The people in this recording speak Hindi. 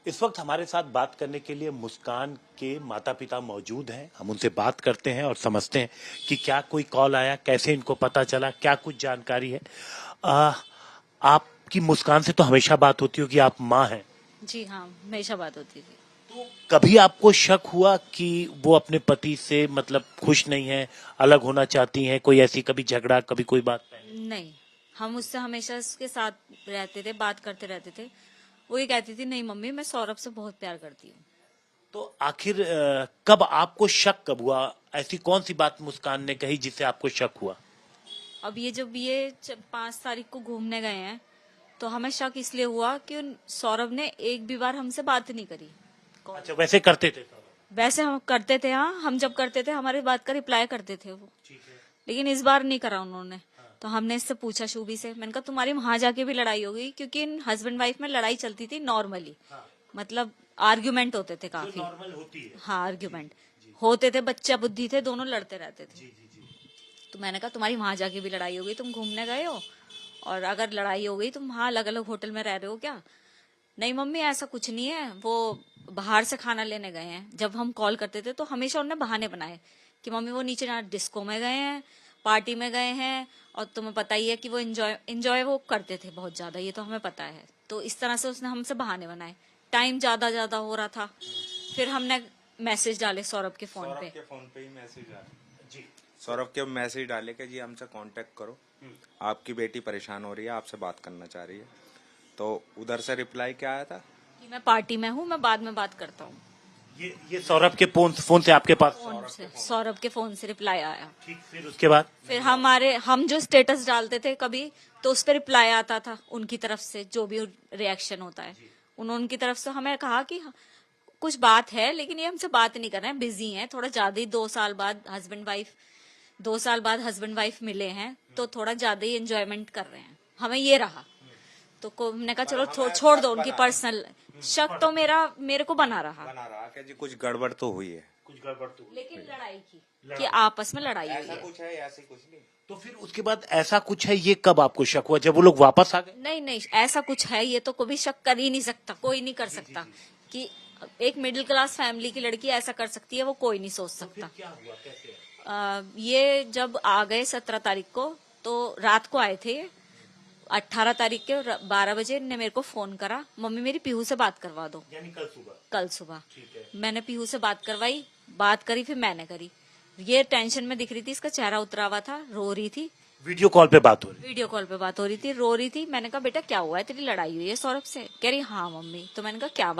इस वक्त हमारे साथ बात करने के लिए मुस्कान के माता पिता मौजूद हैं। हम उनसे बात करते हैं और समझते हैं कि क्या कोई कॉल आया, कैसे इनको पता चला, क्या कुछ जानकारी है। आपकी मुस्कान से तो हमेशा बात होती होगी, आप माँ हैं। जी हाँ, हमेशा बात होती थी। तो कभी आपको शक हुआ कि वो अपने पति से मतलब खुश नहीं है, अलग होना चाहती हैं? कोई ऐसी कभी झगड़ा, कभी कोई बात? नहीं, हम उससे हमेशा उसके साथ रहते थे, बात करते रहते थे। वो ये कहती थी, नहीं मम्मी, मैं सौरभ से बहुत प्यार करती हूँ। तो आखिर कब आपको शक कब हुआ? ऐसी कौन सी बात मुस्कान ने कही जिससे आपको शक हुआ? अब ये जब ये 5 तारीख को घूमने गए हैं, तो हमें शक इसलिए हुआ कि सौरभ ने एक भी बार हमसे बात नहीं करी। अच्छा, वैसे करते थे? वैसे हम करते थे, हाँ, हम जब करते थे हमारी बात का रिप्लाई करते थे वो। ठीक है। लेकिन इस बार नहीं करा उन्होंने। तो हमने इससे पूछा शुभी से, मैंने कहा तुम्हारी वहां जाके भी लड़ाई हो गई? क्योंकि इन हस्बैंड वाइफ में लड़ाई चलती थी नॉर्मली, मतलब आर्ग्यूमेंट होते थे काफी। नॉर्मल होती है। हाँ, आर्ग्यूमेंट होते थे, बच्चा बुद्धि थे, दोनों लड़ते रहते थे। तो मैंने कहा तुम्हारी वहां जाके भी लड़ाई हो गई, तुम घूमने गए हो और अगर लड़ाई हो गई तुम वहां अलग अलग होटल में रह रहे हो क्या? नहीं मम्मी, ऐसा कुछ नहीं है, वो बाहर से खाना लेने गए हैं। जब हम कॉल करते थे तो हमेशा उन्होंने बहाने बनाए कि मम्मी वो नीचे ना डिस्को में गए हैं, पार्टी में गए हैं, और तुम्हें पता ही है कि वो एंजॉय वो करते थे बहुत ज्यादा, ये तो हमें पता है। तो इस तरह से उसने हमसे बहाने बनाए। टाइम ज्यादा हो रहा था, फिर हमने मैसेज डाले सौरभ के फोन पे ही मैसेज डाले जी। सौरभ के मैसेज डाले कि जी हमसे कांटेक्ट करो, आपकी बेटी परेशान हो रही है, आपसे बात करना चाह रही है। तो उधर से रिप्लाई क्या आया था कि मैं पार्टी में हूँ, मैं बाद में बात करता हूँ। ये सौरभ के फोन से आपके पास? सौरभ के फोन से रिप्लाई आया। ठीक, फिर उसके बाद? फिर हम जो स्टेटस डालते थे कभी, तो उस पर रिप्लाई आता था उनकी तरफ से, जो भी रिएक्शन होता है। उनकी तरफ से हमें कहा कि कुछ बात है, लेकिन ये हमसे बात नहीं कर रहे हैं, बिजी हैं थोड़ा ज्यादा ही। 2 साल बाद हस्बैंड वाइफ मिले हैं, तो थोड़ा ज्यादा ही एंजॉयमेंट कर रहे हैं, हमें ये रहा। तो हमने कहा चलो छोड़ दो उनकी पर्सनल। शक तो मेरे को बना रहा कि जी कुछ गड़बड़ तो हुई है, लेकिन लड़ाई की कि आपस में लड़ाई हुई है। कुछ है, ऐसे कुछ नहीं। तो फिर उसके बाद ऐसा कुछ है, ये कब आपको शक हुआ? जब वो लोग वापस आ गए? नहीं, ऐसा कुछ है, ये तो कभी शक कर ही नहीं सकता, कोई नहीं कर सकता कि एक मिडिल क्लास फैमिली की लड़की ऐसा कर सकती है, वो कोई नहीं सोच सकता। क्या हुआ, कैसे? ये जब आ गए 17 तारीख को, तो रात को आए थे। 18 तारीख के 12 बजे ने मेरे को फोन करा, मम्मी मेरी पीहू से बात करवा दो। यानी कल सुबह ठीक है। मैंने पीहू से बात करवाई, बात करी, फिर मैंने करी। ये टेंशन में दिख रही थी, इसका चेहरा उतरा हुआ था, रो रही थी। वीडियो कॉल पे बात हो रही थी, रो रही थी। मैंने कहा बेटा क्या हुआ है, तेरी लड़ाई हुई है सौरभ से? कह रही हाँ मम्मी। तो मैंने कहा क्या बात